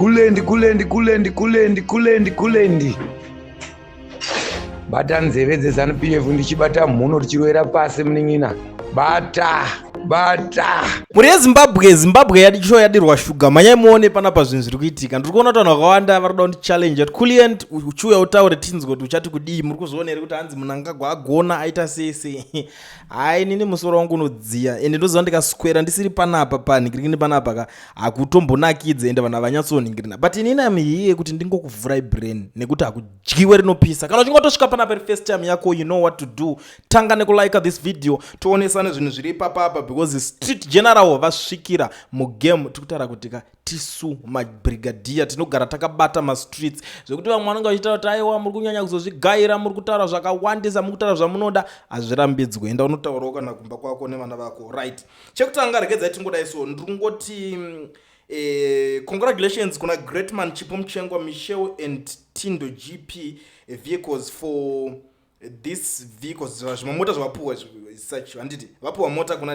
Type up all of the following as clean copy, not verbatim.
kulendi bata nzeve dzeZANU-PF ndichibata mhuno tichirwera pasi munin'ina bata muri yezimbabwe yadicho yadirwa shuga manyaimuone panapa zvinhu zviri kuitika ndiri kuona kuti vanhu vakawanda vari kuda kundichallenge kuliend uchiuya utaure tinzi kuti uchati kudii muri kuzoona here kuti hanzi Mnangagwa agona aita sese hai nini musoro wangu unodziya ende ndoziva ndikaswera ndisiri panapa panhingirikini panapa hakutombonakidze ende vanhu havanyatsonhingirina but inini amhiye kuti ndingokuvhurai brain nekuti hakudyiwe rinopisa kana uchingotosvika panapa first time yako you know what to do tanga nekulike this video toonesane zvinhu zviri ipapapa because street general vasvikira mugame tikutaura kuti tisu mabrigadier tinogara takabata mastreets zvekuti vamwe vanenge vachitaura kuti aiwa muri kunyanya kuzozvigaira muri kutaura zvakawandisa muri kutaura zvamunoda hazvirambidzwe enda unotaurawo kana kumba kwako nevana vako right chekutanga regedzai tingodai so ndiri kungoti congratulations kuna Greatman Chipo Mchengwa Michelle and Tindo GP vehicles for this vehicles zvimamota zvavapuwa such handiti vapuwa mota kuna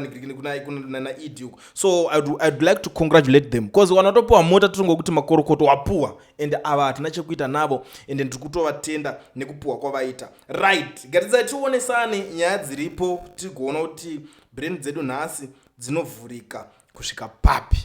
ED huko so I'd like to congratulate them because wanatopuwa mota titongokuti makorokoto wapuwa and ava hatina chekuita navo and ndiri kutovatenda nekupuwa kwavaita right gatidzai tionesane nyaya dziripo tigoona kuti brain dzedu nhasi dzinovhurika kusvika papi.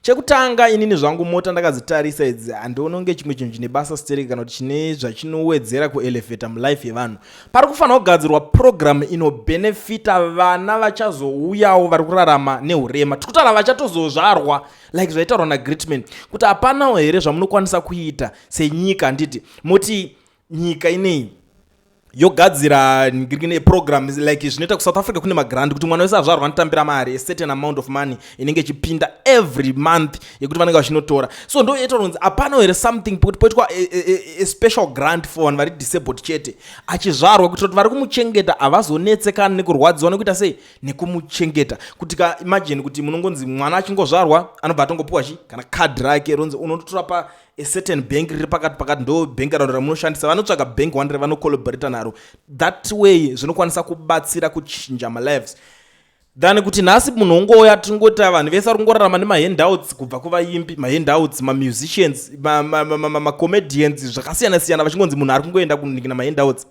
Chekutanga inini zvangu mota ndakadzitarisa idzi handiona kunge chimwe chinhu chine basa stereki kana kuti chine zvachinowedzera kuelevheta mulife yevanhu. Pari kufanira kugadzirwa program inobenefita vana vachazouyawo vari kurarama neurema. Tikutaura vachatozozvarwa like zvaitaurwa naGreatman kuti hapanawo here zvamunokwanisa kuita senyika handiti muti nyika inei yogadzira ngirikine programs like zvinoita kuSouth Africa kune magrant kuti mwana wese azvarwa anotambira mari a certain amount of money inenge chipinda every month yekuti vanenge vachinotora so ndo yeto ronzi apano here something kuti poitwa a special grant for vanhu vari disabled chete achizvarwa kuti vari kumuchengeta havazonetsekana nekurwadziwa nekuita sei nekumuchengeta kuti ka imagine kuti munongonzi mwana achingozvarwa anobva atongopuwa chi kana card rake ronzi unotora pa a certain bank riri pakati ndo bank rano ramunoshandisa vanotsvaga bank wandire vanocollaborata naro that way zvinokwanisa kubatsira kuchinja malives than kuti nhasi munhu ungoya tingoti vanhu vese vari kungorarama nemahandouts kubva kuvaimbi mahandouts mamusicians macomedians zvakasiyana siyana vachingonzi munhu ari kungoenda kuningira mahandouts.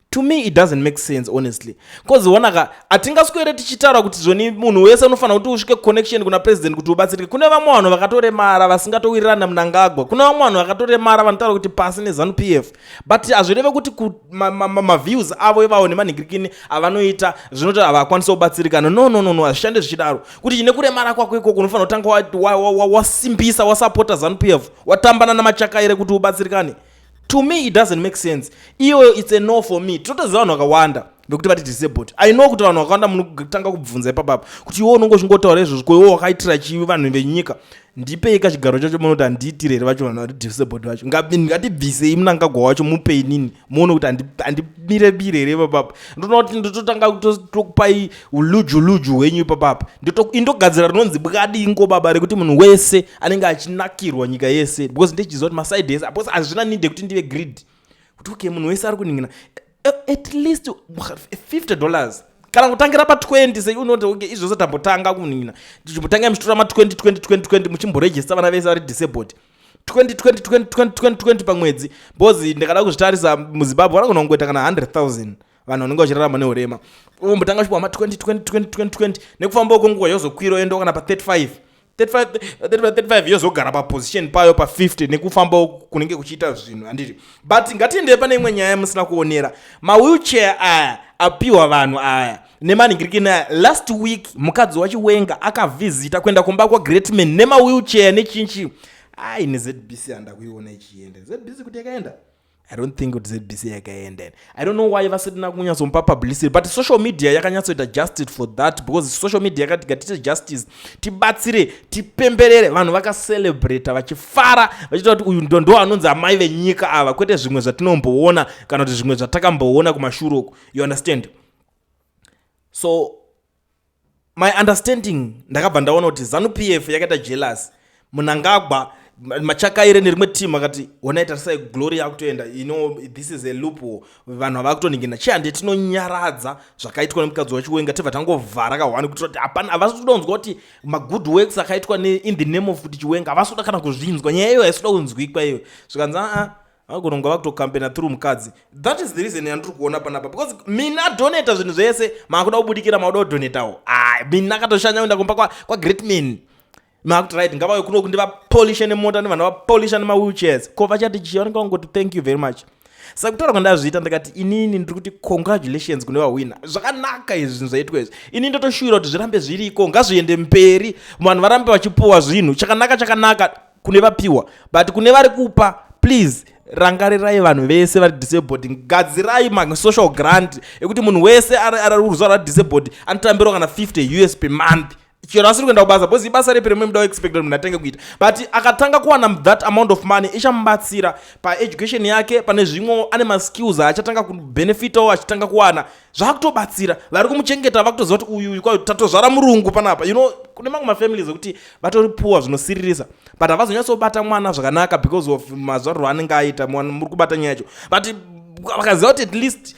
To me it doesn't make sense honestly because wanaka atingaswere tichitaura kuti zvoni munhu wese unofanira kuti usvike connection kuna president kuti ubatsirike. Kune vamwe vanhu vakatoremara vasingatowirana Mnangagwa, kune vamwe vanhu vakatoremara vanotaura kuti pasi neZANU-PF but hazvireve kuti maviews avo ivavo nemanhingirikini avanoita zvinoti havakwanisa kubatsirikana no hazvishande zvichidaro kuti chine kuremara kwako ikoko unofanira kutanga wasimbisa wasapota ZANU-PF watambana namachakaire kuti ubatsirikane. To me it doesn't make sense. Iyo it's a no for me. Totoziva vanhu vakawanda vekuti vati disabled. I know kuti vanhu vakawanda munotanga kubvunza ipapapa kuti iwo unongotaura izvozvo ko iwo wakaitira chivi vanhu venyika ndipei kachigaro chacho munoti handiitire here vacho vanhu vari disabled vacho ngatibvisei Mnangagwa wacho mupei nini muone kuti handibirebire here ipapapa ndinoona kuti ndototanga kutokupai uluju hwenyu ipapapa indogadzira rinonzi bwadingo baba rekuti munhu wese anenge achinakirwa nyika yese because ndichiziva kuti maside ese because hazvina ninde kuti ndive greed kuti okay munhu wese ari kuningina at least $50 kana kutangira pa 20 sei unoti okay izvozvo tambotanga kuningina ndichimbotangira michitora ma 20 muchimboregister vana vese vari disabled 20 pamwedzi bozi ndikada kuzvitarisa muZimbabwe vanogona kungoita kana 100,000 vanhu vanenge vachirarama neurema umbotanga chipuwa ma 20 nekufamba ukonguwa yozokwira endo kana pa 35 yozogara paposition payo pa 50 nekufamba kunenge kuchiita zvinhu handiti but ngatiende pane imwe nyaya musina kuonera mawheelchair aya apiwa vanhu aya nemanhingirikini aya last week mukadzi wachiwenga akavhizita kuenda kumba kwaGreatman nemawheelchair nechinchi ai neZBC handakuiona ichienda ZBC kuti yakaenda I don't think kuti ZBC yakaenda. I don't know why vasidina kunyatsomupa publicity but social media yakanyatsoita justice for that because social media yakati gatite justice tibatsire tipemberere vanhu vakacelebrate vachifara vachita kuti uyu ndo anonzi amai venyika ava kwete zvimwe zvatinomboona kana kuti zvimwe zvatakamboona kumashure you understand. So my understanding ndakabva ndaona kuti ZANU-PF yakaita jealous Mnangagwa machakaire nerimwe team akati onaita sai glory yakutoenda, this is a loophole, vanhu havakutoningina chande tinonyaradza zvakaitwa nemukadzi wachiwenga tebva tangovhara kahwani kuti hapana, havasi kudonzwa kuti magood works akaitwa in the name of kuti chiwenga havasi kuda kana kuzvinzwa, nyaya iyo haisi kuda kunzwikwa iyo zvikanzi vagononga vakutokampena through mukadzi. That is the reason yandiri kuona panapa, because mina donata zvinhu zvese maakuda kubudikira mauda kudonetawo. Mina katoshanya kuenda kumba kwa great men makuti right ngavauye kuno kundiva polisha nemota nevanhu vapolisha nemawheelchairs ko vachati chivanenge vangoti thank you very much. Saka kutaura kwandazviita ndikati inini ndiri kuti congratulations kune vahwina, zvakanaka izvi zvinhu zvaitwa izvi, ini ndotoshuvira kuti zvirambe zviriko, ngazviende mberi, vanhu varambe vachipuwa zvinhu chakanaka kune vapiwa, but kune vari kupa please rangarirai vanhu vese vari disabled, gadzirai social grant ekuti munhu wese ari ruziva radisabled anotambirwa kana 50 US per month chero asiri kuenda kubasa, because ibasa repi remwe muda kuexpecta munhu atenge kuita, but akatanga kuwana that amount of money ichamubatsira paeducation yake, pane zvimwe ane maskills achatanga kubenefitawo achitanga kuwana zvakutobatsira vari kumuchengeta, vakutoziva kuti uyu tatozvara murungu panapa. Kune mamwe mafamilies ekuti vatori puwa zvinosiririsa but havazonyatsobata mwana zvakanaka because of mazvariro anenge aita muri kubata nyaya yacho, but vakaziva kuti at least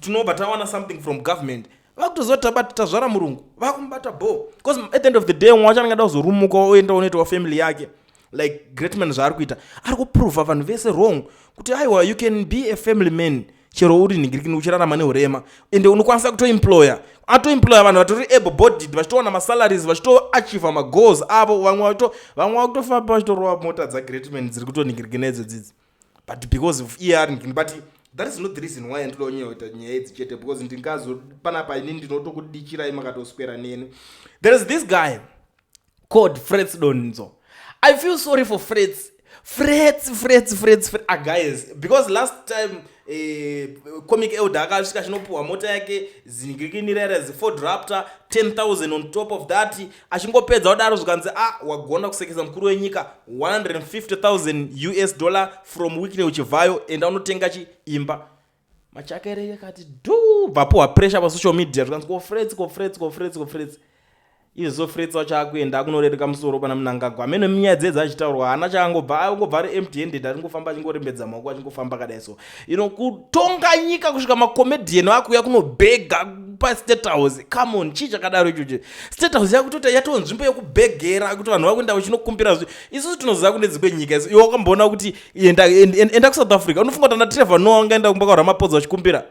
tinobva tawana something from government vakutoziva kuti tazvara murungu vakumubata bo, because at the end of the day mwa wachanenge ada kuzorumuka oenda unoitawo family yake like great man zvaari kuita ari kuprova vanhu vese wrong kuti aiwa you can be a family man chero uri ningirikini uchirarama neurema ende unokwanisa kutoemploya vanhu vatori able bodied vachitowana masalaries vachitoachieva magoals avo, vamwe vakutofamba vachitorova mota dzagreat men dziri kutoningirikina idzo dzidzi, but because of but that is not the reason why ndinoda kunyaita nyaya idzi chete, because panapa inini ndinotokudichirai makatoswera neni. There is this guy called Fredo. I feel sorry for Freds, guys, because last time comic elder akasvika chinopuhwa mota yake ziningirikinirera Ford Raptor 10,000 on top of that, achingopedza kudaro zvikanzi wagona kusekesa mukuru wenyika 150,000 US dollar from weekly uchivhayo enda unotenga chiimba. Machakere akati vapuhwa pressure pasocial media zvikanzi Freds izvo Freds vachakuenda akunorereka musoro pana Mnangagwa amene munyaya dzedzi achitaurwa haana chaangobva ari empty handed, aringofamba achingorembedza maoko achingofamba kadai so kutonga nyika kusvika macomedian akuya kunobhega pastate house. Come on, chii chakadaro ichocho? State house yakutota yatova nzvimbo yekubhegera kuti vanhu vakuenda vachinokumbira isusu tinoziva kune dzimwe nyika isu. Iwe wakamboona kuti enda kuSouth Africa unofunga kuti ana Trevor Noah angaenda kumba kwaRamaphosa vachikumbira?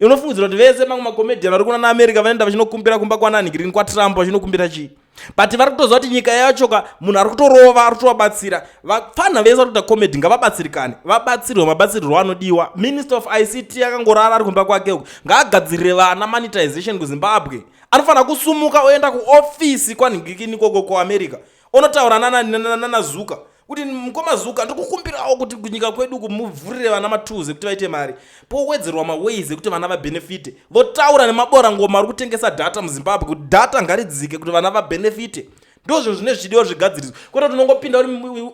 Unofungidzira kuti vese mamwe macomedian vari kuna naAmerica vanoenda vachinokumbira kumba kwananigirini kwaTrump vachinokumbira chii? But vari kutoziva kuti nyika yachoka munhu ari kutorova ari kutovabatsira. Vafana vese vari kuita comedy ngavabatsirikane, vabatsirwe mabatsirirwo anodiwa. Minister of ICT akangorara ari kumba kwake uku, ngaagadzirire vana monetization kuZimbabwe. Anofanira kusumuka oenda kuofisi kwaningirikini koko kuAmerica onotaura nanazuka kuti mukoma Zuka ndikukumbirawo kuti kunyika kwedu kumuvhurire vana matuze kuti vaite mari powedzerwa maways ekuti vana vabenefite, votaura nemabora ngoma ari kutengesa data muZimbabwe kuti data ngaridzike kuti vana vabenefite. Ndo zvinhu zvine zvidiwa zvigadziriswa, kwete tunongopinda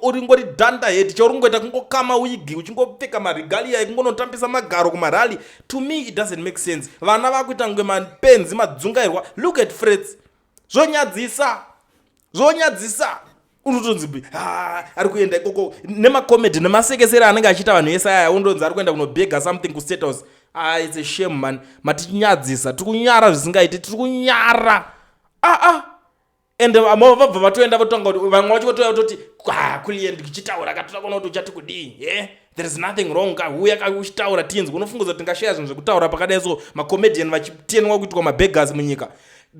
uri ngori danda head chaurungoita kungokama wigi uchingopfeka marigalia ekungonotambisa magaro kumarali. To me it doesn't make sense. Vana vakuita ngwe mapenzi madzungairwa. Look at Freds, zvonyadzisa unotonzi ari kuenda ikoko nemacomedy nemasekesera anenge achiita vanhu vese aya undonzi ari kuenda kunobhega something kuState House. It's a shame man, matichinyadzisa, tikunyara zvisingaiti, tikunyara ende vabva vatoenda votanga kuti vamwe vachikotoya kutoti kuliye ndichitaura katotakaona kuti uchati kudii there is nothing wrong uya uchitaura tinzwi. Unofungiza kuti tingashaya zvinhu zvekutaura pakadai so macomedian vachitenwa kuitwa mabeggars munyika.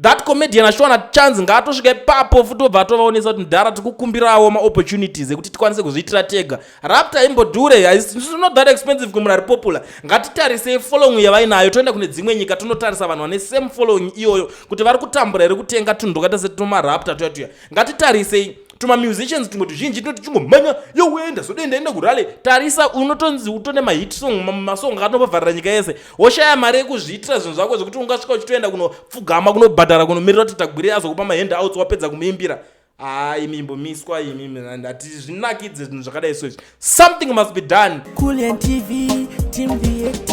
That comedian ashona chance ngaatosvika ipapo futi obva atovaonesa kuti ndara tikukumbirawo maopportunities ekuti tikwanise kuzviitira tega. Raptor imbodhure, it's not that expensive kumunhu ari popular. Ngatitarise following yavainayo toenda kune dzimwe nyika tonotarisa vanhu vane same following iyoyo kuti vari kutambura ere kutenga tunhu twakaita setumaraptor tuyatuya. Ngatitarisei tuma musicians tumwe tuzhinji tinoti chingomhanya yowenda zodenda kurale. Tarisa unotonzi utone mahit song masong akatombovharira nyika yese, woshaya mari yekuzviitira zvinhu zvako zvokuti ungasvika uchitoenda kunopfugama kunobhadhara kunomirira kuti tagwiri azokupa mahandouts wapedza kumuimbira. Imi imbomiswa imi ndati zvinakidze zvinhu zvakadai so izvi. Something must be done. Kulian TV team VAT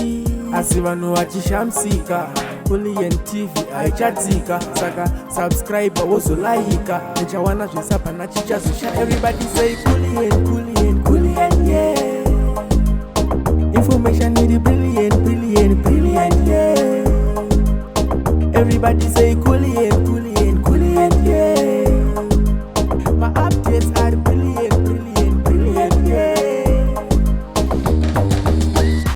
asi vanhu vachishamsika. Kulian TV haichatsika saka subscriber wozolaika nechawana zvisapana chichazosha. Everybody say coolien, coolien, coolien, yeah. Information need brilliant, brilliant, brilliant, yeah. Everybody say cool.